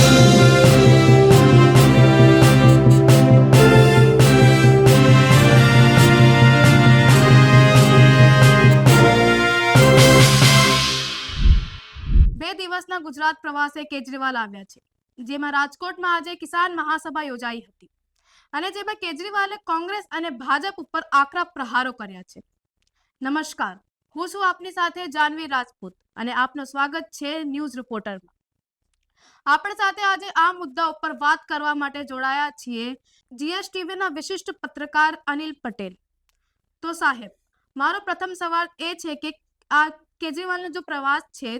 બે દિવસના ગુજરાત પ્રવાસે કેજરીવાલ આવ્યા છે, જેમાં રાજકોટમાં આજે કિસાન મહાસભા યોજાઈ હતી અને જેમાં કેજરીવાલે કોંગ્રેસ અને ભાજપ ઉપર આકરા પ્રહારો કર્યા છે. નમસ્કાર, હું છું આપની સાથે જાનવી રાજપૂત અને આપનું સ્વાગત છે ન્યૂઝ રિપોર્ટરમાં. આપણી સાથે આજે આ મુદ્દા ઉપર વાત કરવા માટે જોડાયા છીએ જીએસટીવીના વિશિષ્ટ પત્રકાર અનિલ પટેલ. તો સાહેબ, મારો પ્રથમ સવાલ એ છે કે આ કેજરીવાલનો જો પ્રવાસ છે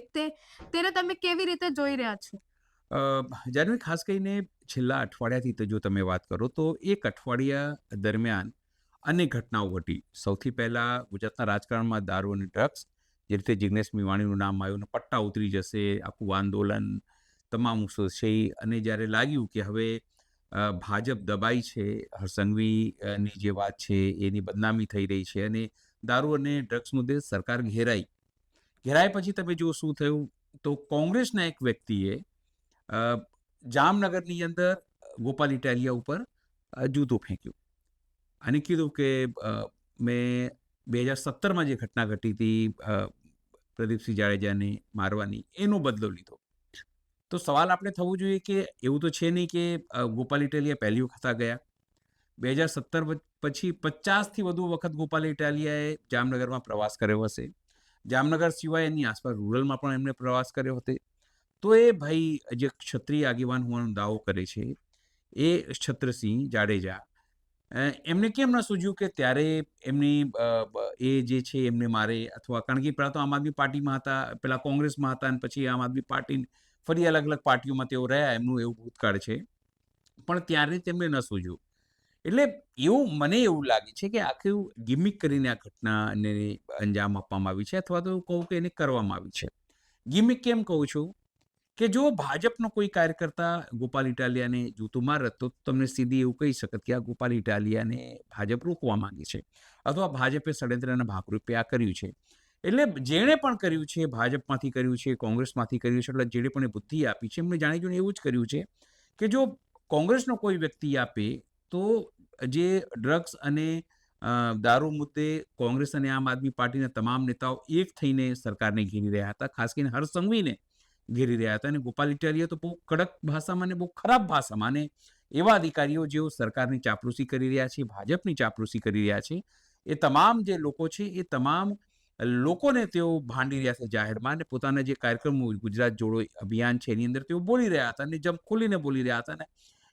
તેને તમે કેવી રીતે જોઈ રહ્યા છો? જાનવી, ખાસ કરીને છેલ્લા અઠવાડિયાથી તો જો તમે વાત કરો તો એક અઠવાડિયા દરમિયાન અનેક ઘટનાઓ ઘટી. સૌથી પહેલાં ગુજરાતના રાજકારણમાં દારૂ અને ડ્રગ્સ, જે રીતે જિગ્નેશ મેવાણીનું નામ આવ્યું અને પટ્ટા ઉતરી જશે, આખું આંદોલન તમામ થશે અને જ્યારે લાગ્યું કે હવે ભાજપ દબાઈ છે, હરસંઘવીની જે વાત છે એની બદનામી થઈ રહી છે અને દારૂ અને ડ્રગ્સ મુદ્દે સરકાર ઘેરાય પછી તમે જુઓ શું થયું. તો કોંગ્રેસના એક વ્યક્તિએ જામનગરની અંદર ગોપાલ ઇટાલિયા ઉપર જૂતું ફેંક્યું અને કીધું કે મેં 2017માં જે ઘટના ઘટી હતી પ્રદીપસિંહ જાડેજાને મારવાની, એનો બદલો લીધો. તો સવાલ આપણે થવું જોઈએ કે એવું તો છે નહીં કે ગોપાલ ઇટાલિયા પહેલી વખત ગયા. 2017 પછી 50થી વધુ વખત ગોપાલ ઇટાલિયાએ જામનગરમાં પ્રવાસ કર્યો હશે. જામનગર સિવાય એની આસપાસ રૂરલમાં પણ એમણે પ્રવાસ કર્યો હતો. તો એ ભાઈ જે ક્ષત્રિય આગેવાન હોવાનો દાવો કરે છે, એ છત્રસિંહ જાડેજા, એમને કેમ ન સૂઝ્યું કે ત્યારે એમની એ જે છે એમને મારે, અથવા કારણ કે પહેલાં તો આમ આદમી પાર્ટીમાં હતા, પહેલાં કોંગ્રેસમાં હતા અને પછી આમ આદમી પાર્ટી ફરી અલગ અલગ પાર્ટીઓમાં તેઓ રહ્યા, એમનું એવું ભૂતકાળ છે, પણ ત્યારે તેમને ન સૂઝ્યું. એટલે મને એવું લાગે છે કે આખું ગિમિક કરીને આ ઘટનાને અંજામ આપવામાં આવી છે, અથવા તો કહું કે એને કરવામાં આવી છે. ગિમિક કેમ કહું છું કે જો ભાજપનો કોઈ કાર્યકર્તા ગોપાલ ઇટાલિયાને જૂતું મારત તો તમને સીધી એવું કહી શકત કે આ ગોપાલ ઇટાલિયાને ભાજપ રોકવા માંગે છે, અથવા ભાજપે ષડયંત્રના ભાગરૂપે આ કર્યું છે. એટલે જેણે પણ કર્યું છે, ભાજપમાંથી કર્યું છે, કોંગ્રેસમાંથી કર્યું છે, એટલે જેણે પણ બુદ્ધિ આપી છે, એમને જાણી જોઈને એવું જ કર્યું છે કે જો કોંગ્રેસનો કોઈ વ્યક્તિ આપે તો જે ડ્રગ્સ અને દારૂ મુદ્દે કોંગ્રેસ અને આમ આદમી પાર્ટીના તમામ નેતાઓ એક થઈને સરકારને ઘેરી રહ્યા હતા, ખાસ કરીને હરસંઘવીને ઘેરી રહ્યા હતા. અને ગોપાલ ઇટાલિયા તો બહુ કડક ભાષામાં અને બહુ ખરાબ ભાષામાં, અને એવા અધિકારીઓ જેઓ સરકારની ચાપલૂસી કરી રહ્યા છે, ભાજપની ચાપલૂસી કરી રહ્યા છે, એ તમામ જે લોકો છે એ તમામ લોકોને તેઓ ભાંડી રહ્યા છે જાહેરમાં, અને પોતાના જે કાર્યક્રમો ગુજરાત જોડો અભિયાન છે એની અંદર તેઓ બોલી રહ્યા હતા અને જમ ખોલીને બોલી રહ્યા હતા. અને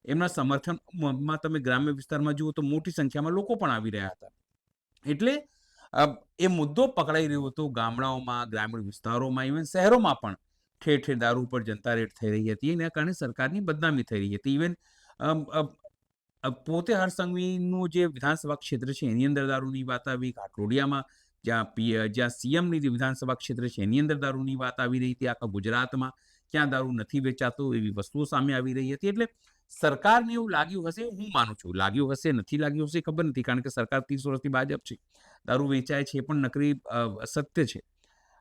એમના સમર્થનમાં તમે ગ્રામ્ય વિસ્તારમાં જુઓ તો મોટી સંખ્યામાં લોકો પણ આવી રહ્યા હતા. એટલે એ મુદ્દો પકડાઈ રહ્યો હતો ગામડાઓમાં, ગ્રામીણ વિસ્તારોમાં, ઇવન શહેરોમાં પણ ઠેર ઠેર દારૂ ઉપર જનતા રેડ થઈ રહી હતી, એના કારણે સરકારની બદનામી થઈ રહી હતી. ઇવન પોતે હરસંઘવીનું જે વિધાનસભા ક્ષેત્ર છે એની અંદર દારૂની વાત આવી, ઘાટલોડિયામાં જ્યાં સીએમની જે વિધાનસભા ક્ષેત્ર છે એની અંદર દારૂની વાત આવી રહી હતી, આખા ગુજરાતમાં ક્યાં દારૂ નથી વેચાતો એવી વસ્તુઓ સામે આવી રહી હતી. એટલે સરકારને એવું લાગ્યું હશે, હું માનું છું, લાગ્યું હશે, નથી લાગ્યું હશે ખબર નથી, કારણ કે સરકાર 30 વર્ષથી ભાજપ છે, દારૂ વેચાય છે એ પણ નકરી સત્ય છે.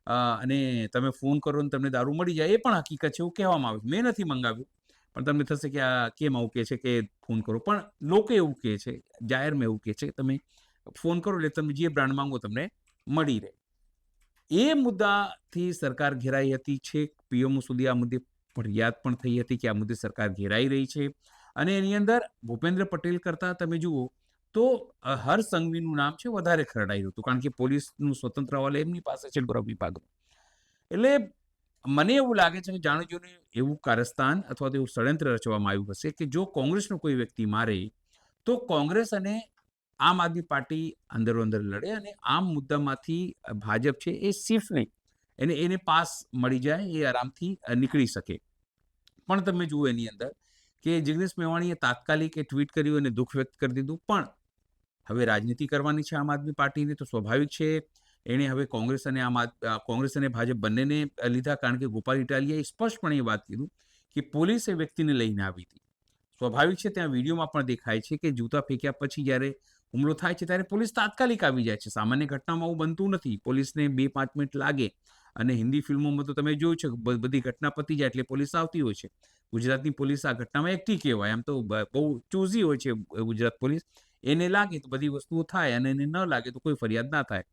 અને તમે ફોન કરો ને તમને દારૂ મળી જાય એ પણ હકીકત છે, એવું કહેવામાં આવે છે. મેં નથી મંગાવ્યું, પણ તમને થશે કે આ કેમ આવું કહે છે કે ફોન કરો, પણ લોકો એવું કહે છે, જાહેરમાં એવું કહે છે કે તમે ફોન કરો એટલે તમે જે બ્રાન્ડ માંગો તમને મળી રહે. એ મુદ્દાથી સરકાર ઘેરાઈ હતી. છેક પીએમઓ સુધી આ મુદ્દે ફરિયાદ પણ થઈ હતી કે આ મુદ્દે સરકાર ઘેરાઈ રહી છે. અને એની અંદર ભૂપેન્દ્ર પટેલ કરતાં તમે જુઓ તો હરસંઘવીનું નામ છે વધારે ખરડાઈ રહ્યું હતું, કારણ કે પોલીસનું સ્વતંત્ર હવાલે એમની પાસે છે ગૃહ વિભાગનું. એટલે મને એવું લાગે છે કે જાણી જોઈને એવું કારસ્તાન અથવા તો એવું ષડયંત્ર રચવામાં આવ્યું હશે કે જો કોંગ્રેસનો કોઈ વ્યક્તિ મારે તો કોંગ્રેસ અને આમ આદમી પાર્ટી અંદરો અંદર લડે અને આમ મુદ્દામાંથી ભાજપ છે એ શિફ્ટ નહીં, એને પાસ મળી જાય, એ આરામથી નીકળી શકે. પણ તમે જુઓ એની અંદર કે જિગ્નેશ મેવાણીએ તાત્કાલિક એ ટ્વીટ કર્યું અને દુઃખ વ્યક્ત કરી દીધું, પણ હવે રાજનીતિ કરવાની છે આમ આદમી પાર્ટીને, તો સ્વાભાવિક છે એણે હવે કોંગ્રેસ અને ભાજપ બંનેને લીધા, કારણ કે ગોપાલ ઇટાલિયાએ સ્પષ્ટપણે એ વાત કીધું કે પોલીસ એ વ્યક્તિને લઈને આવી હતી. સ્વાભાવિક છે, ત્યાં વિડીયોમાં પણ દેખાય છે કે જૂતા ફેંક્યા પછી જ્યારે હુમલો થાય છે ત્યારે પોલીસ તાત્કાલિક આવી જાય છે. સામાન્ય ઘટનામાં આવું બનતું નથી, પોલીસને 2-5 મિનિટ લાગે અને હિન્દી ફિલ્મોમાં તો તમે જોયું છે કે બધી ઘટના પતી જાય એટલે પોલીસ આવતી હોય છે. ગુજરાતની પોલીસ આ ઘટનામાં એકઠી કહેવાય. આમ તો બહુ ચૂઝી હોય છે ગુજરાત પોલીસ. એને લાગે તો બધી વસ્તુઓ થાય અને એને ન લાગે તો કોઈ ફરિયાદ ના થાય.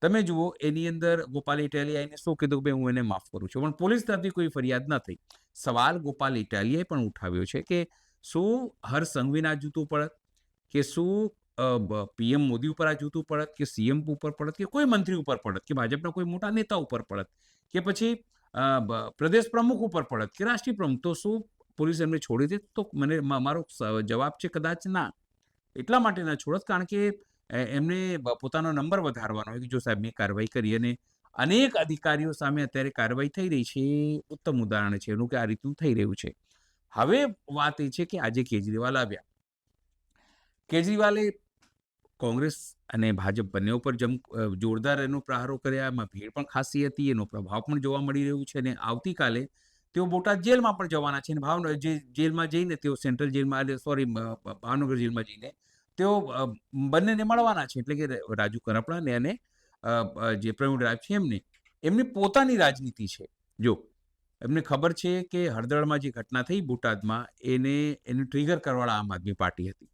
તમે જુઓ એની અંદર ગોપાલ ઇટાલિયાએ એને શું કીધું કે હું એને માફ કરું છું, પણ પોલીસ તરફથી કોઈ ફરિયાદ ન થઈ. સવાલ ગોપાલ ઇટાલિયાએ પણ ઉઠાવ્યો છે કે શું હર્ષ સંઘવીના જૂતું પડત, કે શું પીએમ મોદી ઉપર આ જૂતું પડત, કે સીએમ ઉપર પડત, કે કોઈ મંત્રી ઉપર પડત, કે ભાજપના કોઈ મોટા નેતા ઉપર પડત, કે પછી પ્રદેશ પ્રમુખ ઉપર પડત, કે રાષ્ટ્રીય પ્રમુખ, તો શું પોલીસ એમને છોડી દે? તો મને મારો જવાબ છે કદાચ ના. એટલા માટે ના છોડત કારણ કે એમને પોતાનો નંબર વધારવાનો હોય કે જો સાહેબ મેં કાર્યવાહી કરી, અને અનેક અધિકારીઓ સામે અત્યારે કાર્યવાહી થઈ રહી છે. એ ઉત્તમ ઉદાહરણ છે એનું કે આ રીતનું થઈ રહ્યું છે. હવે વાત એ છે કે આજે કેજરીવાલ આવ્યા. કેજરીવાલે કોંગ્રેસ અને ભાજપ બંને ઉપર જોરદાર એનો પ્રહારો કર્યા. એમાં ભીડ પણ ખાસી હતી, એનો પ્રભાવ પણ જોવા મળી રહ્યું છે. અને આવતીકાલે તેઓ બોટાદ જેલમાં પણ જવાના છે. અને ભાવનગર જેલમાં જઈને તેઓ સેન્ટ્રલ જેલમાં, ભાવનગર જેલમાં જઈને તેઓ બંનેને મળવાના છે. એટલે કે રાજુ કરપડાને અને જે પ્રવીણ રાજ છે એમની પોતાની રાજનીતિ છે. જો એમને ખબર છે કે હળદળમાં જે ઘટના થઈ બોટાદમાં એને ટ્રિગર કરવાવાળા આમ આદમી પાર્ટી હતી.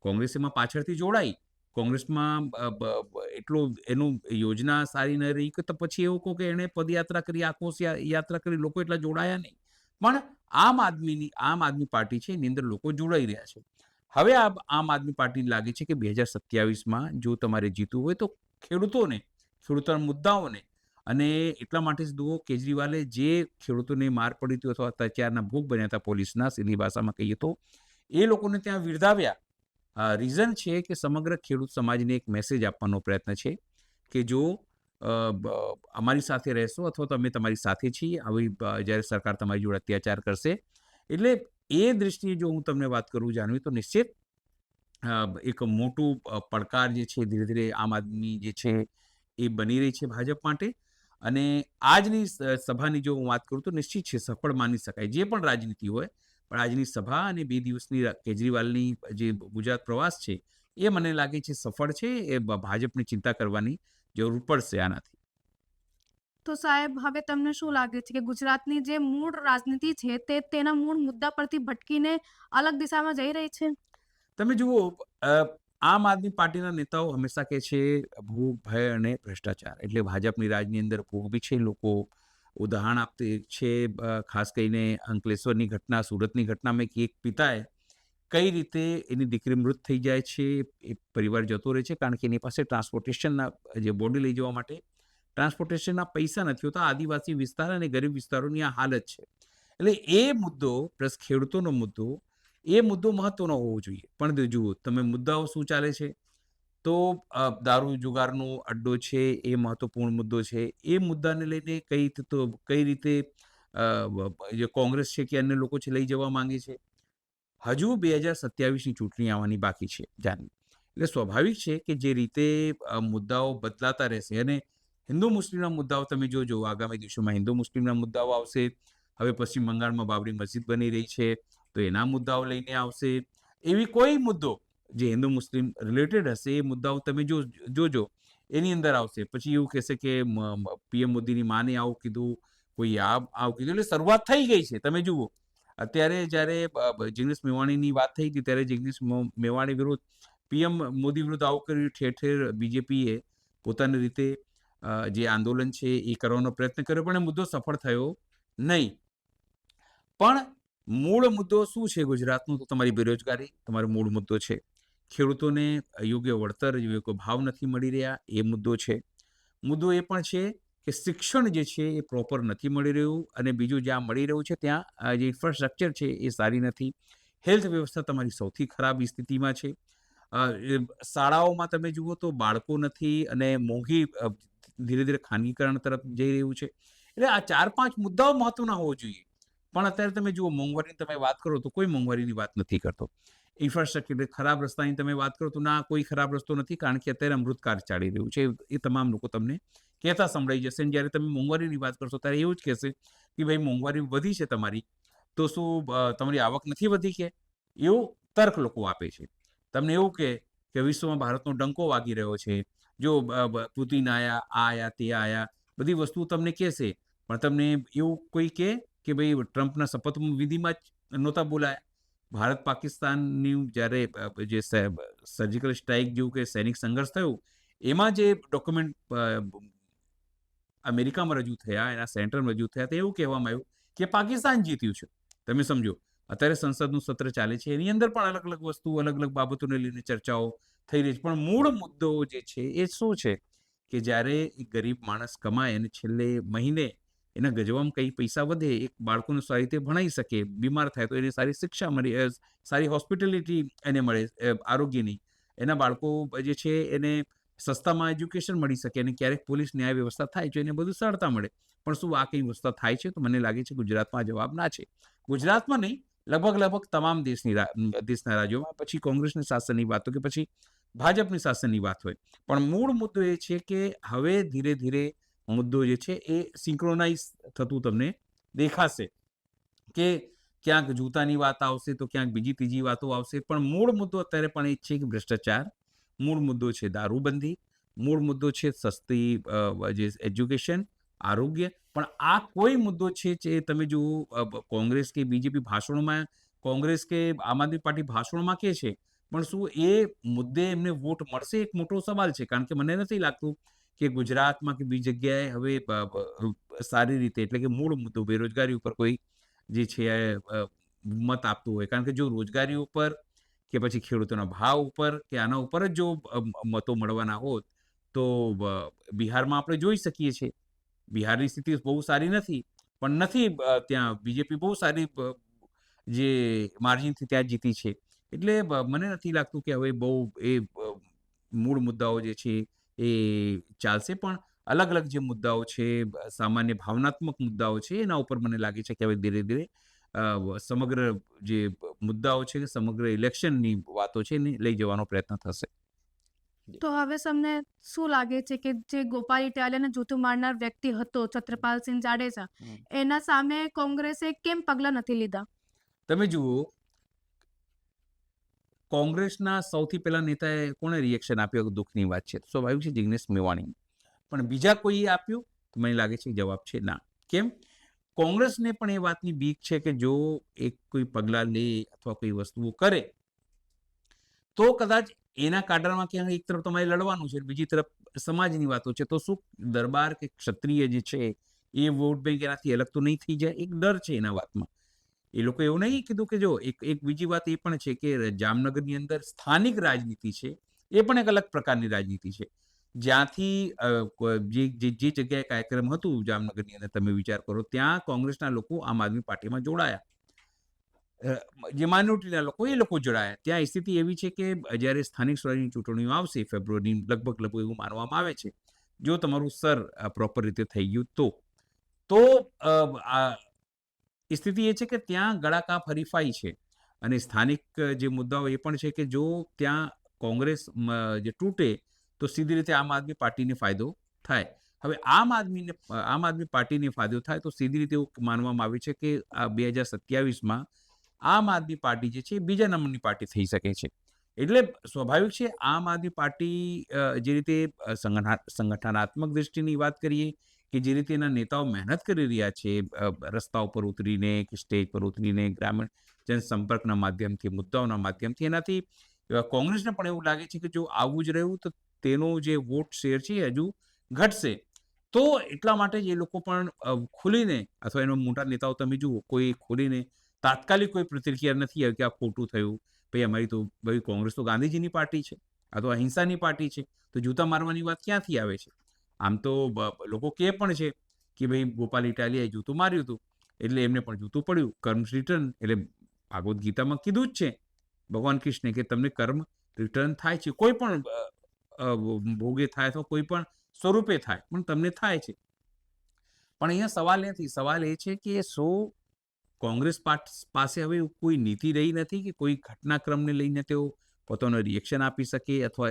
કોંગ્રેસ એમાં પાછળથી જોડાઈ. કોંગ્રેસમાં એટલો એનું યોજના સારી ન રહી કે તો પછી એવું કહું કે એણે પદયાત્રા કરી, આક્રોશ યાત્રા કરી, લોકો એટલા જોડાયા નહીં. પણ આમ આદમી પાર્ટી છે એની અંદર લોકો જોડાઈ રહ્યા છે. હવે આમ આદમી પાર્ટીને લાગે છે કે 2027માં જો તમારે જીતવું હોય તો ખેડૂતોના મુદ્દાઓને, અને એટલા માટે જ જુઓ કેજરીવાલે જે ખેડૂતોને માર પડી હતી અથવા અત્યારના ભોગ બન્યા હતા પોલીસના, સીધી ભાષામાં કહીએ તો, એ લોકોને ત્યાં વિરદાવ્યા. રીઝન છે કે સમગ્ર ખેડૂત સમાજને એક મેસેજ આપવાનો પ્રયત્ન છે કે જો અમારી સાથે રહેશો અથવા તો અમે તમારી સાથે છીએ આવી જ્યારે સરકાર તમારી જોડે અત્યાચાર કરશે. એટલે એ દૃષ્ટિએ જો હું તમને વાત કરું જાણવી તો નિશ્ચિત એક મોટું પડકાર જે છે ધીરે ધીરે આમ આદમી જે છે એ બની રહી છે ભાજપ માટે. અને આજની સભાની જો હું વાત કરું તો નિશ્ચિત છે સફળ માની શકાય. જે પણ રાજનીતિ હોય, પણ આજની સભા અને 2 દિવસની કેજરીવાલની જે ગુજરાત પ્રવાસ છે એ મને લાગે છે સફળ છે. એ ભાજપની ચિંતા કરવાની જરૂર પડશે આનાથી. તો સાહેબ, હવે તમને શું લાગે છે કે ગુજરાતની જે મૂળ રાજનીતિ છે તે તેના મૂળ મુદ્દા પરથી ભટકીને અલગ દિશામાં જઈ રહી છે? તમે જુઓ, આમ આદમી પાર્ટીના નેતાઓ હંમેશા કહે છે ભૂખ, ભય અને ભ્રષ્ટાચાર. એટલે ભાજપની રાજની અંદર ભૂખ બી છે. લોકો ઉદાહરણ આપते છે, ખાસ કરીને અંકલેશ્વરની ઘટના, સુરતની ઘટનામાં એક પિતાએ કઈ રીતે એની દીકરી મૃત થઈ જાય છે, એ પરિવાર જતો રહે છે કારણ કે એની પાસે ટ્રાન્સપોર્ટેશનના, જે બોડી લઈ જવા માટે ટ્રાન્સપોર્ટેશનના પૈસા નથી હોતા. આદિવાસી વિસ્તાર અને ગરીબ વિસ્તારોની આ હાલત છે. એટલે એ મુદ્દો પ્લસ ખેડૂતોનો મુદ્દો, એ મુદ્દો મહત્વનો હોવો જોઈએ. પણ જુઓ તમે મુદ્દાઓ શું ચાલે છે, તો દારૂ જુગારનો અડ્ડો છે એ મહત્વપૂર્ણ મુદ્દો છે. એ મુદ્દાને લઈને કઈ રીતે જે કોંગ્રેસ છે કે અન્ય લોકો છે લઈ જવા માંગે છે. હજુ 2027ની ચૂંટણી આવવાની બાકી છે જાનવી. એટલે સ્વાભાવિક છે કે જે રીતે મુદ્દાઓ બદલાતા રહેશે. અને હિન્દુ મુસ્લિમના મુદ્દાઓ તમે જોજો, આગામી દિવસોમાં હિન્દુ મુસ્લિમના મુદ્દાઓ આવશે. હવે પશ્ચિમ બંગાળમાં બાબરી મસ્જિદ બની રહી છે તો એના મુદ્દાઓ લઈને આવશે. એવી કોઈ મુદ્દો જે હિન્દુ મુસ્લિમ રિલેટેડ હશે એ મુદ્દાઓ તમે જોજો એની અંદર આવશે. પછી એવું કહેશે કે પીએમ મોદીની માને આવું કીધું, કોઈ આવું કીધું. એટલે શરૂઆત થઈ ગઈ છે. તમે જુઓ અત્યારે જ્યારે જિગ્નેશ મેવાણીની વાત થઈ હતી ત્યારે જિગ્નેશ મેવાણી વિરુદ્ધ, પીએમ મોદી વિરુદ્ધ આવું કર્યું. ઠેર ઠેર બીજેપીએ પોતાની રીતે જે આંદોલન છે એ કરવાનો પ્રયત્ન કર્યો, પણ એ મુદ્દો સફળ થયો નહીં. પણ મૂળ મુદ્દો શું છે ગુજરાતનો? તો તમારી બેરોજગારી તમારો મૂળ મુદ્દો છે. ખેડૂતોને યોગ્ય વળતર, યોગ્ય ભાવ નથી મળી રહ્યા, એ મુદ્દો છે. મુદ્દો એ પણ છે કે શિક્ષણ જે છે એ પ્રોપર નથી મળી રહ્યું, અને બીજું જ્યાં મળી રહ્યું છે ત્યાં જે ઇન્ફ્રાસ્ટ્રક્ચર છે એ સારી નથી. હેલ્થ વ્યવસ્થા તમારી સૌથી ખરાબ સ્થિતિમાં છે. શાળાઓમાં તમે જુઓ તો બાળકો નથી, અને મોંઘી ધીરે ધીરે ખાનગીકરણ તરફ જઈ રહ્યું છે. એટલે આ 4-5 મુદ્દાઓ મહત્વના હોવો જોઈએ. પણ અત્યારે તમે જુઓ, મોંઘવારીની તમે વાત કરો તો કોઈ મોંઘવારીની વાત નથી કરતો. ઇન્ફ્રાસ્ટ્રક્ચર, ખરાબ રસ્તાની તમે વાત કરો તો ના, કોઈ ખરાબ રસ્તો નથી, કારણ કે અત્યારે અમૃતકાળ ચાલી રહ્યું છે. એ તમામ લોકો તમને કહેતા સંભળાઈ જશે. અને જ્યારે તમે મોંઘવારીની વાત કરશો ત્યારે એવું જ કહેશે કે ભાઈ મોંઘવારી વધી છે તમારી, તો શું તમારી આવક નથી વધી? કે એવો તર્ક લોકો આપે છે. તમને એવું કે વિશ્વમાં ભારતનો ડંકો વાગી રહ્યો છે. જો પુતિન આયા, આ આયા, તે આયા, બધી વસ્તુઓ તમને કહેશે, પણ તમને એવું કોઈ કે ભાઈ ટ્રમ્પના શપથ વિધિમાં જ નહોતા બોલાયા. ભારત પાકિસ્તાનની જ્યારે જે સર્જિકલ સ્ટ્રાઇક જેવું કે સૈનિક સંઘર્ષ થયું, એમાં જે ડોક્યુમેન્ટ અમેરિકામાં રજૂ થયા, એના સેન્ટરમાં રજૂ થયા, તો એવું કહેવામાં આવ્યું કે પાકિસ્તાન જીત્યું છે. તમે સમજો, અત્યારે સંસદનું સત્ર ચાલે છે, એની અંદર પણ અલગ અલગ વસ્તુ, અલગ અલગ બાબતોને લઈને ચર્ચાઓ થઈ રહી છે. પણ મૂળ મુદ્દો જે છે એ શું છે કે જ્યારે એક ગરીબ માણસ કમાય અને છેલ્લે મહિને એના ગજવામાં કંઈ પૈસા વધે, એક બાળકોને સારી રીતે ભણાવી શકે, બીમાર થાય તો એને સારી શિક્ષા મળી, સારી હોસ્પિટાલિટી એને મળે આરોગ્યની, એના બાળકો જે છે એને સસ્તામાં એજ્યુકેશન મળી શકે, અને ક્યારેક પોલીસ ન્યાય વ્યવસ્થા થાય તો એને બધું સરળતા મળે. પણ શું આ કંઈ વ્યવસ્થા થાય છે? તો મને લાગે છે ગુજરાતમાં આ જવાબ ના છે. ગુજરાતમાં નહીં, લગભગ તમામ દેશના રાજ્યોમાં, પછી કોંગ્રેસની શાસનની વાત હોય કે પછી ભાજપની શાસનની વાત હોય, પણ મૂળ મુદ્દો એ છે કે હવે ધીરે ધીરે મુદ્દો જે છે એ સિંક્રોનાઇઝ થતું તમને દેખાશે, કે ક્યાંક જૂતાની વાત આવશે તો ક્યાંક બીજી ત્રીજી વાતો આવશે, પણ મૂળ મુદ્દો અત્યારે પણ એ જ છે કે ભ્રષ્ટાચાર, મૂળ મુદ્દો છે દારૂબંધી, મૂળ મુદ્દો છે સસ્તી જે એજ્યુકેશન, આરોગ્ય. પણ આ કોઈ મુદ્દો છે જે તમે જુઓ, કોંગ્રેસ કે બીજેપી ભાષણોમાં, કોંગ્રેસ કે આમ આદમી પાર્ટી ભાષણોમાં કહે છે, પણ શું એ મુદ્દે એમને વોટ મળશે? એક મોટો સવાલ છે. કારણ કે મને નથી લાગતું કે ગુજરાતમાં કે બીજી જગ્યાએ હવે સારી રીતે, એટલે કે મૂળ મુદ્દો બેરોજગારી ઉપર કોઈ જે છે મત આપતું હોય. કારણ કે જો રોજગારી ઉપર કે પછી ખેડૂતોના ભાવ ઉપર કે આના ઉપર જ જો મતો મળવાના હોત, તો બિહારમાં આપણે જોઈ શકીએ છીએ. બિહારની સ્થિતિ બહુ સારી નથી, પણ નથી ત્યાં બીજેપી બહુ સારી જે માર્જિનથી ત્યાં જીતી છે. એટલે મને નથી લાગતું કે હવે બહુ મૂળ મુદ્દાઓ જે છે એ ચાલશે. પણ અલગ અલગ જે મુદ્દાઓ છે, સામાન્ય ભાવનાત્મક મુદ્દાઓ છે, એના ઉપર મને લાગે છે કે હવે ધીરે ધીરે સમગ્ર જે મુદ્દાઓ છે, સમગ્ર ઇલેક્શનની વાતો છે, એને લઈ જવાનો પ્રયત્ન થશે. તો હવે તમને શું લાગે છે કે જે ગોપાલ ઇટાલિયાને જૂતું મારનાર વ્યક્તિ હતો છત્રપાલસિંહ જાડેજા, એના સામે કોંગ્રેસે કેમ પગલાં નથી લીધા? તમે જુઓ, કોંગ્રેસના સૌથી પહેલા નેતાએ કોણે રિએક્શન આપ્યું? દુઃખની વાત છે, સ્વાભાવિક છે, જિગ્નેશ મેવાણી. પણ બીજા કોઈએ આપ્યું? તો મને લાગે છે જવાબ છે ના. કેમ? કોંગ્રેસને પણ એ વાતની બીક છે કે જો એક કોઈ પગલાં લે અથવા કોઈ વસ્તુઓ કરે, તો કદાચ એના કાડરમાં ક્યાંક એક તરફ તમારે લડવાનું છે, બીજી તરફ સમાજની વાતો છે, તો શું દરબાર કે ક્ષત્રિય જે છે એ વોટ બેંક એનાથી અલગ તો નહીં થઈ જાય? એક ડર છે એના વાતમાં. એ લોકો એવું નહીં કીધું કે જો એક બીજી વાત એ પણ છે કે જામનગરની અંદર સ્થાનિક રાજનીતિ છે, એ પણ એક અલગ પ્રકારની રાજનીતિ છે. જ્યાંથી જે જગ્યાએ કાર્યક્રમ હતું જામનગરની અંદર, તમે વિચાર કરો, ત્યાં કોંગ્રેસના લોકો આમ આદમી પાર્ટીમાં જોડાયા. જે માઇનોરિટીના લોકો, એ લોકો જોડાયા. ત્યાં સ્થિતિ એવી છે કે જ્યારે સ્થાનિક સ્વરાજની ચૂંટણીઓ આવશે ફેબ્રુઆરી, લગભગ એવું માનવામાં આવે છે, જો તમારું પ્રોપર રીતે થઈ ગયું તો સ્થિતિ એ છે કે ત્યાં ગળાકાપ હરીફાઈ છે. અને સ્થાનિક જે મુદ્દાઓ એ પણ છે કે જો ત્યાં કોંગ્રેસ જે તૂટે તો સીધી રીતે આમ આદમી પાર્ટીને ફાયદો થાય. હવે આમ આદમી પાર્ટીને ફાયદો થાય તો સીધી રીતે એવું માનવામાં આવે છે કે આ 2027માં આમ આદમી પાર્ટી જે છે એ બીજા નંબરની પાર્ટી થઈ શકે છે. એટલે સ્વાભાવિક છે, આમ આદમી પાર્ટી જે રીતે સંગઠનાત્મક દ્રષ્ટિની વાત કરીએ, કે જે રીતે એના નેતાઓ મહેનત કરી રહ્યા છે રસ્તા ઉપર ઉતરીને કે સ્ટેજ પર ઉતરીને, ગ્રામીણ જનસંપર્કના માધ્યમથી, મુદ્દાઓના માધ્યમથી, એનાથી કોંગ્રેસને પણ એવું લાગે છે કે જો આવું જ રહ્યું તો તેનો જે વોટ શેર છે એ હજુ ઘટશે. તો એટલા માટે જ એ લોકો પણ ખુલીને, અથવા એનો મોટા નેતાઓ તમે જુઓ, કોઈ ખુલીને તાત્કાલિક કોઈ પ્રતિક્રિયા નથી આવી કે આ ખોટું થયું, ભાઈ અમારી તો, ભાઈ કોંગ્રેસ તો ગાંધીજીની પાર્ટી છે, આ તો અહિંસાની પાર્ટી છે, તો જૂતા મારવાની વાત ક્યાંથી આવે છે? આમ તો લોકો કહે પણ છે કે ભાઈ ગોપાલ ઇટાલિયાએ જૂતું માર્યું હતું એટલે એમને પણ જૂતું પડ્યું, કર્મ રિટર્ન. એટલે ભાગવદ્ ગીતામાં કીધું જ છે ભગવાન કૃષ્ણે કે તમને કર્મ રિટર્ન થાય છે, કોઈ પણ ભોગે થાય અથવા કોઈ પણ સ્વરૂપે થાય, પણ તમને થાય છે. પણ અહીંયા સવાલ નથી. સવાલ એ છે કે શું કોંગ્રેસ પાસે હવે કોઈ નીતિ રહી નથી કે કોઈ ઘટનાક્રમને લઈને તેઓ પોતાનું રિએક્શન આપી શકે અથવા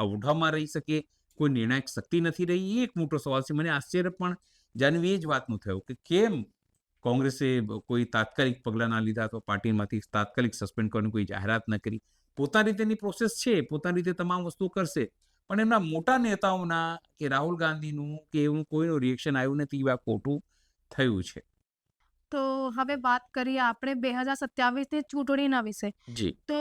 અવઢામાં રહી શકે? કોઈ નિર્ણાયક શક્તિ નથી રહી? એ એક મોટો સવાલ છે. મને આશ્ચર્ય પણ જાણવું એ જ વાતનું થયું કે કેમ કોંગ્રેસે કોઈ તાત્કાલિક પગલાં ના લીધા અથવા પાર્ટીમાંથી તાત્કાલિક સસ્પેન્ડ કરવાની કોઈ જાહેરાત ન કરી. પોતાની રીતેની પ્રોસેસ છે, પોતાની રીતે તમામ વસ્તુઓ કરશે, પણ એમના મોટા નેતાઓના કે રાહુલ ગાંધીનું કે એવું કોઈનું રિએક્શન આવ્યું નથી, આ ખોટું થયું છે. તો હવે વાત કરીએ આપણે 2027ની ચૂંટણીના વિશે. જી. તો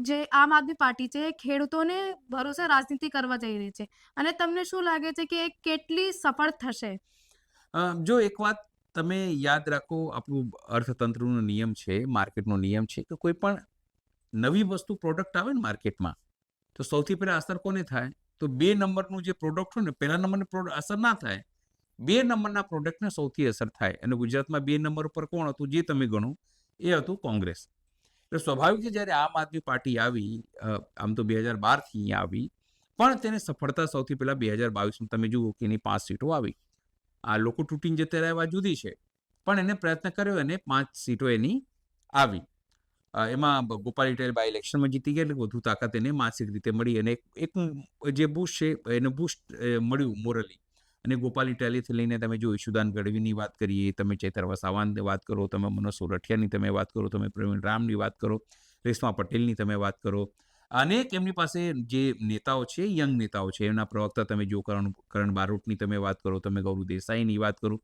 જે આમ આદમી પાર્ટી છે એ ખેડૂતોને ભરોસે રાજનીતિ કરવા જઈ રહી છે અને તમને શું લાગે છે કે એ કેટલી સફળ થશે? જો એક વાત તમે યાદ રાખો, આપણું અર્થતંત્રનો નિયમ છે, માર્કેટનો નિયમ છે કે કોઈ પણ નવી વસ્તુ પ્રોડક્ટ આવે ને માર્કેટમાં, તો સૌથી પહેલા અસર કોને થાય? તો 2 નંબરનું જે પ્રોડક્ટ હોય ને, પહેલા નંબરની પ્રોડક્ટ અસર ના થાય, 2 નંબરના પ્રોડક્ટને સૌથી અસર થાય. અને ગુજરાતમાં 2 નંબર ઉપર કોણ હતું? જે તમે ગણો એ હતું કોંગ્રેસ. એટલે સ્વાભાવિક છે જ્યારે આમ આદમી પાર્ટી આવી, આમ તો 2012થી અહીંયા આવી, પણ તેને સફળતા સૌથી પહેલા 2022માં તમે જુઓ કે એની 5 સીટો આવી. આ લોકો તૂટીને જતા રહ્યા વાત જુદી છે, પણ એને પ્રયત્ન કર્યો અને 5 સીટો એની આવી. એમાં ગોપાલ ઇટાલિયા બાય ઇલેક્શનમાં જીતી ગયા, એટલે વધુ તાકાત એને માનસિક રીતે મળી અને એક જે બુસ્ટ છે એને બુસ્ટ મળ્યું મોરલી. અને ગોપાલ ઇટાલિયાથી લઈને તમે જો ઈશુદાન ગઢવીની વાત કરીએ, તમે ચૈતર વસાવાની વાત કરો, તમે મનોજ સોરઠિયાની તમે વાત કરો, તમે પ્રવીણ રામની વાત કરો, રેશમા પટેલની તમે વાત કરો, અનેક એમની પાસે જે નેતાઓ છે, યંગ નેતાઓ છે, એમના પ્રવક્તા તમે જો કરણ બારોટની તમે વાત કરો, તમે ગૌરવ દેસાઈની વાત કરો,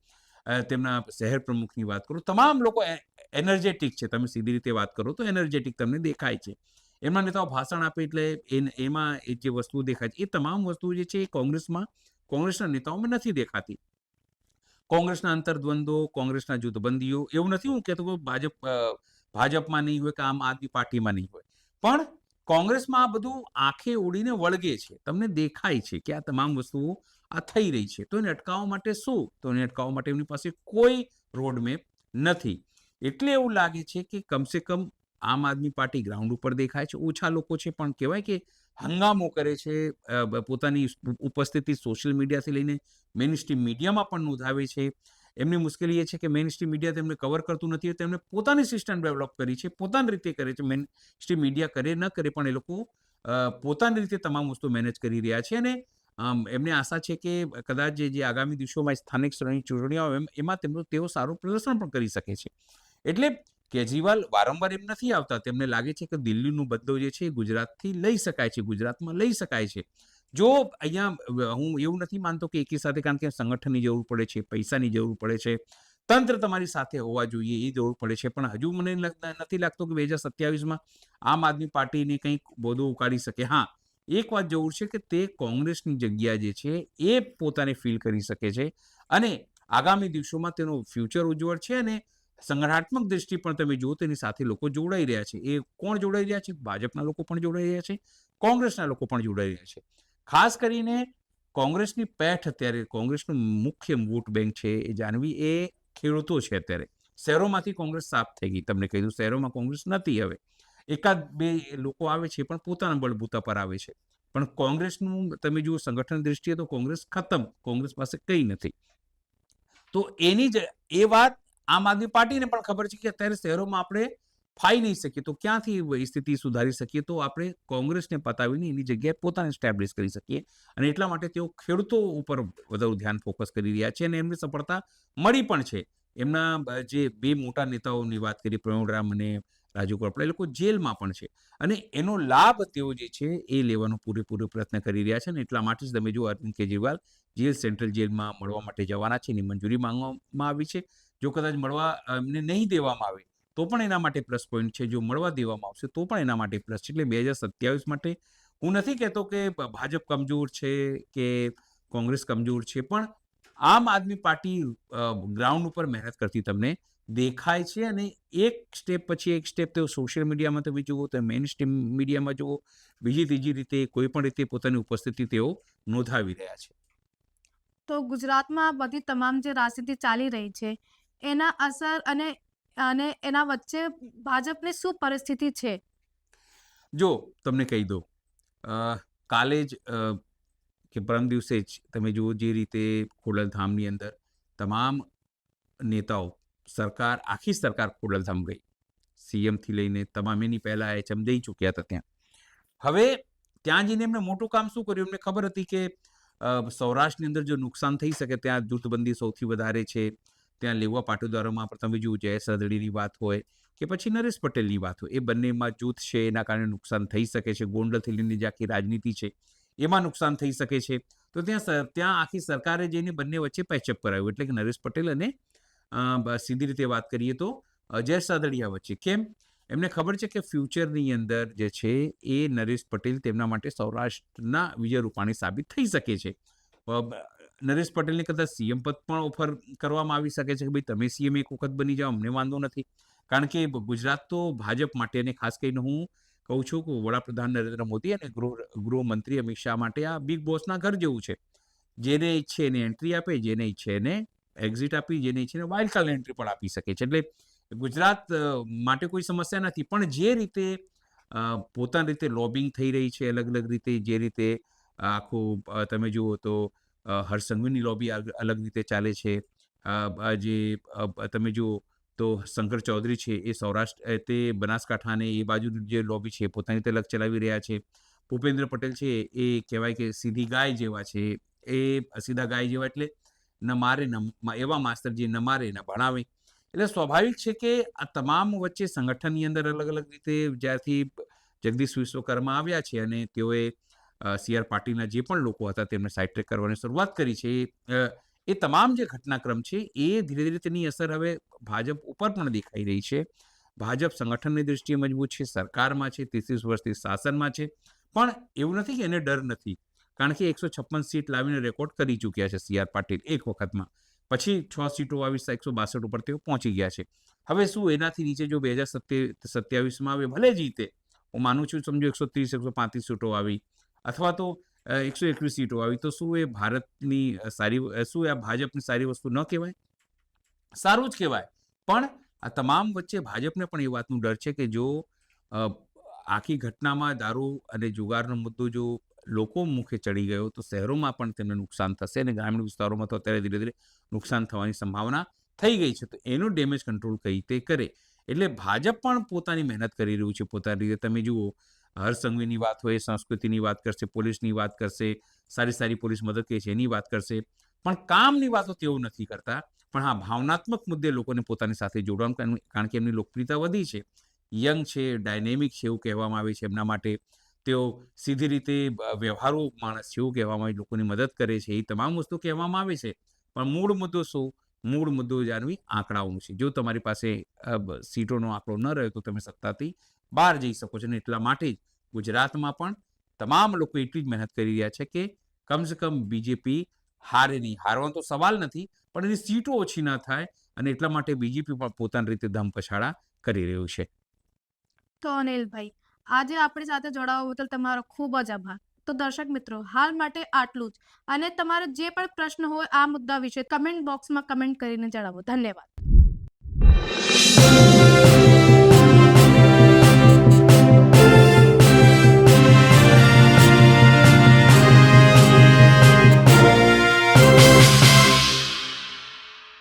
તેમના શહેર પ્રમુખની વાત કરો, તમામ લોકો એનર્જેટિક છે. તમે સીધી રીતે વાત કરો તો એનર્જેટિક તમને દેખાય છે. એમના નેતાઓ ભાષણ આપે એટલે એમાં એ જે વસ્તુઓ દેખાય છે, એ તમામ વસ્તુઓ જે છે એ કોંગ્રેસના નેતાઓમાં નથી દેખાતી. કોંગ્રેસના અંતર્દ્વંદો, કોંગ્રેસના જૂથબંધીઓ, એવું નથી હું કહેતો કે ભાજપમાં નહીં હોય કે આમ આદમી પાર્ટીમાં નહીં હોય, પણ કોંગ્રેસમાં આ બધું આંખે ઉડીને વળગે છે, તમને દેખાય છે કે આ તમામ વસ્તુઓ આ થઈ રહી છે. તો એને અટકાવવા માટે શું? તો એને અટકાવવા માટે એમની પાસે કોઈ રોડમેપ નથી. એટલે એવું લાગે છે કે કમસે કમ આમ આદમી પાર્ટી ગ્રાઉન્ડ ઉપર દેખાય છે, ઓછા લોકો છે, પણ કહેવાય કે હંગામો કરે છે, પોતાની ઉપસ્થિતિ સોશિયલ મીડિયાથી લઈને મેઇન સ્ટ્રીમ મીડિયામાં પણ નોંધાવે છે. એમની મુશ્કેલી એ છે કે મેઇન સ્ટ્રીમ મીડિયા તેમને કવર કરતું નથી, તેમને પોતાની સિસ્ટમ ડેવલપ કરી છે, પોતાની રીતે કરે છે. મેઇન સ્ટ્રીમ મીડિયા કરે ન કરે, પણ એ લોકો પોતાની રીતે તમામ વસ્તુ મેનેજ કરી રહ્યા છે. અને એમને આશા છે કે કદાચ જે આગામી દિવસોમાં સ્થાનિક સ્તરની ચૂંટણીઓ આવે એમાં તેઓ સારું પ્રદર્શન પણ કરી શકે છે. એટલે કેજરીવાલ વારંવાર એમ નથી આવતા. તેમને લાગે છે કે દિલ્હીનું બદલો જે છે એ ગુજરાતથી લઈ શકાય છે, ગુજરાતમાં લઈ શકાય છે. જો અહીંયા હું એવું નથી માનતો કે એકી સાથે, કારણ કે સંગઠનની જરૂર પડે છે, પૈસાની જરૂર પડે છે, તંત્ર તમારી સાથે હોવા જોઈએ એ જરૂર પડે છે, પણ હજુ મને નથી લાગતું કે 2027માં આમ આદમી પાર્ટીને કંઈક બોધો ઉકાળી શકે. હા, એક વાત જરૂર છે કે તે કોંગ્રેસની જગ્યા જે છે એ પોતાને ફીલ કરી શકે છે અને આગામી દિવસોમાં તેનો ફ્યુચર ઉજ્જવળ છે. અને સંગઠનાત્મક દ્રષ્ટિ પણ તમે જુઓ તેની સાથે લોકો જોડાઈ રહ્યા છે. એ કોણ જોડાઈ રહ્યા છે? ભાજપના લોકો પણ જોડાઈ રહ્યા છે, કોંગ્રેસના લોકો પણ જોડાઈ રહ્યા છે. ખાસ કરીને કોંગ્રેસની પેઠ અત્યારે, કોંગ્રેસનું મુખ્ય વોટ બેંક છે એ જાણવી એ ખેડૂતો છે. અત્યારે શહેરોમાંથી કોંગ્રેસ સાફ થઈ ગઈ. તમને કહી દઉં, શહેરોમાં કોંગ્રેસ નથી હવે. એકાદ બે લોકો આવે છે, પણ પોતાના બળબૂતા પર આવે છે. પણ કોંગ્રેસનું તમે જુઓ સંગઠન દ્રષ્ટિએ તો કોંગ્રેસ ખતમ, કોંગ્રેસ પાસે કંઈ નથી. તો એની જ એ વાત આમ આદમી પાર્ટીને પણ ખબર છે કે અત્યારે શહેરોમાં આપણે ફાઈ નહીં શકીએ, તો ક્યાંથી સ્થિતિ સુધારી શકીએ? તો આપણે કોંગ્રેસને પતાવીને એની જગ્યાએ પોતાને એસ્ટેબ્લિશ કરી શકીએ. અને એટલા માટે તેઓ ખેડૂતો ઉપર વધુ ધ્યાન ફોકસ કરી રહ્યા છે અને એમને સફળતા મળી પણ છે. એમના જે 2 મોટા નેતાઓની વાત કરી, પ્રવીણ રામ અને રાજુ કરપડા, એ લોકો જેલમાં પણ છે અને એનો લાભ તેઓ જે છે એ લેવાનો પૂરેપૂરો પ્રયત્ન કરી રહ્યા છે. અને એટલા માટે જ તમે જો અરવિંદ કેજરીવાલ સેન્ટ્રલ જેલમાં મળવા માટે જવાના છે, એની મંજૂરી માંગવામાં આવી છે. જો કદાચ મળવા એમને નહીં દેવામાં આવે તો પણ એના માટે પ્લસ પોઈન્ટ છે, જો મળવા દેવામાં આવશે તો પણ એના માટે પ્લસ છે. એટલે 2027 માટે હું નથી કહેતો કે ભાજપ કમજોર છે કે કોંગ્રેસ કમજોર છે, પણ આમ આદમી પાર્ટી ગ્રાઉન્ડ ઉપર મહેનત કરતી તમને દેખાય છે. અને એક સ્ટેપ પછી એક સ્ટેપ તેઓ સોશિયલ મીડિયામાં તમે જુઓ, તો મેઇન સ્ટ્રીમ મીડિયામાં જુઓ, બીજી ત્રીજી રીતે કોઈ પણ રીતે પોતાની ઉપસ્થિતિ તેઓ નોંધાવી રહ્યા છે. તો ગુજરાતમાં બધી તમામ જે રાજનીતિ ચાલી રહી છે એના અસર અને એના વચ્ચે ભાજપની શું પરિસ્થિતિ છે? જો તમને કહી દઉં, કાલે જ કે પરમ દિવસે જ તમે જુઓ જે રીતે ખોડલધામની અંદર તમામ નેતાઓ, આખી સરકાર ખોડલધામ ગઈ, સીએમથી લઈને તમામ. એની પહેલાં એચએમ જઈ ચૂક્યા હતા ત્યાં. હવે ત્યાં જઈને એમને મોટું કામ શું કર્યું? એમને ખબર હતી કે સૌરાષ્ટ્રની અંદર જો નુકસાન થઈ શકે, ત્યાં જૂથબંધી સૌથી વધારે છે. ત્યાં લેવા પાટીદારોમાં પણ તમે જુઓ, જયેશ રાદડીની વાત હોય કે પછી નરેશ પટેલની વાત હોય, એ બંનેમાં જૂથ છે, એના કારણે નુકસાન થઈ શકે છે. ગોંડલથી લઈને જે આખી રાજનીતિ છે એમાં નુકસાન થઈ શકે છે. તો ત્યાં આખી સરકારે જઈને બંને વચ્ચે પેચઅપ કરાવ્યું. એટલે કે નરેશ પટેલ અને સીધી રીતે વાત કરીએ તો જયેશ રાદડિયા વચ્ચે. કેમ? એમને ખબર છે કે ફ્યુચરની અંદર જે છે એ નરેશ પટેલ તેમના માટે સૌરાષ્ટ્રના વિજય રૂપાણી સાબિત થઈ શકે છે. નરેશ પટેલને કદાચ સીએમ પદ પણ ઓફર કરવામાં આવી શકે છે કે ભાઈ તમે સીએમ એક વખત બની જાઓ, અમને વાંધો નથી. કારણ કે ગુજરાત તો ભાજપ માટે, અને ખાસ કરીને હું કહું છું કે વડાપ્રધાન નરેન્દ્ર મોદી અને ગૃહમંત્રી અમિત શાહ માટે આ બિગ બોસના ઘર જેવું છે. જેને ઈચ્છે એને એન્ટ્રી આપે, જેને ઈચ્છે એને એક્ઝિટ આપી, જેને ઈચ્છે એને વાઇલ્ડ કાર્ડ એન્ટ્રી પણ આપી શકે છે. એટલે ગુજરાત માટે કોઈ સમસ્યા નથી. પણ જે રીતે પોતાની રીતે લોબિંગ થઈ રહી છે, અલગ અલગ રીતે, જે રીતે આખું તમે જુઓ તો હર્ષ સંઘવીની લોબી અલગ રીતે ચાલે છે. તમે જુઓ તો શંકર ચૌધરી છે એ સૌરાષ્ટ્ર તે બનાસકાંઠાને એ બાજુની જે લોબી છે પોતાની રીતે અલગ ચલાવી રહ્યા છે. ભૂપેન્દ્ર પટેલ છે એ કહેવાય કે સીધી ગાય જેવા છે. એ સીધા ગાય જેવા એટલે ન મારે એવા માસ્તર જે ન મારે ન ભણાવે. એટલે સ્વાભાવિક છે કે આ તમામ વચ્ચે સંગઠનની અંદર અલગ અલગ રીતે જ્યારથી જગદીશ વિશ્વકર્મા આવ્યા છે અને તેઓએ સી.આર. પાટીલના જે પણ લોકો હતા તેમને સાઇડ ટ્રેક કરવાની શરૂઆત કરી છે. એ તમામ જે ઘટનાક્રમ છે એ ધીરે ધીરે તેની અસર હવે ભાજપ ઉપર પણ દેખાઈ રહી છે. ભાજપ સંગઠનની દૃષ્ટિએ મજબૂત છે, સરકારમાં છે, 33 વર્ષથી શાસનમાં છે. પણ એવું નથી કે એને ડર નથી. કારણ કે 156 સીટ લાવીને રેકોર્ડ કરી ચૂક્યા છે સી.આર. પાટીલ એક વખતમાં. પછી 6 સીટો આવી 162 ઉપર તેઓ પહોંચી ગયા છે. હવે શું એનાથી નીચે જો 2027માં આવે, ભલે જીતે, હું માનું છું, સમજો 130 135 સીટો આવી અથવા તો 121 સીટો આવી, તો શું એ શું એ આ ભાજપની સારી વસ્તુ ન કહેવાય? સારું જ કહેવાય. પણ આ તમામ વચ્ચે ભાજપને પણ એ વાતનું ડર છે કે જો આખી ઘટનામાં દારૂ અને જુગારનો મુદ્દો જો લોકો મુખે ચડી ગયો તો શહેરોમાં પણ તેમને નુકસાન થશે અને ગ્રામીણ વિસ્તારોમાં તો અત્યારે ધીરે ધીરે નુકસાન થવાની સંભાવના થઈ ગઈ છે. તો એનું ડેમેજ કંટ્રોલ કઈ રીતે કરે? એટલે ભાજપ પણ પોતાની મહેનત કરી રહ્યું છે પોતાની રીતે. તમે જુઓ, હર્ષ સંઘવીની વાત હોય, સંસ્કૃતિની વાત કરશે, પોલીસની વાત કરશે, સારી પોલીસ મદદ કે છે એની વાત કરશે. પણ કામની વાતો તેઓ નથી કરતા. પણ હા, ભાવનાત્મક મુદ્દે લોકોને પોતાની સાથે જોડવાનું, કારણ કે એમની લોકપ્રિયતા વધી છે, યંગ છે, ડાયનેમિક છે એવું કહેવામાં આવે છે એમના માટે. તેઓ સીધી રીતે વ્યવહારુ માણસ છે એવું કહેવામાં આવે, લોકોની મદદ કરે છે, એ તમામ વસ્તુ કહેવામાં આવે છે. પણ મૂળ મુદ્દો શું? મૂળ મુદ્દો જાણવી આંકડાઓનું છે. જો તમારી પાસે સીટોનો આંકડો ન રહે તો તમે સત્તાથી બહાર જઈ શકો છો. અને એટલા માટે જ ગુજરાતમાં પણ તમામ લોકો એટલી જ મહેનત કરી રહ્યા છે કે કમસે કમ બીજેપી હારે નહીં. હારવાનો તો સવાલ નથી, પણ એની સીટો ઓછી ન થાય. અને એટલા માટે બીજેપી પણ પોતાની રીતે ધમપછાડા કરી રહ્યું છે. તો અનિલભાઈ, આજે આપણી સાથે જોડાવા બદલ તમારો ખૂબ જ આભાર. તો દર્શક મિત્રો, હાલ માટે આટલું જ. અને તમારે જે પણ પ્રશ્ન હોય આ મુદ્દા વિશે કમેન્ટ બોક્સમાં કમેન્ટ કરીને જણાવો. ધન્યવાદ.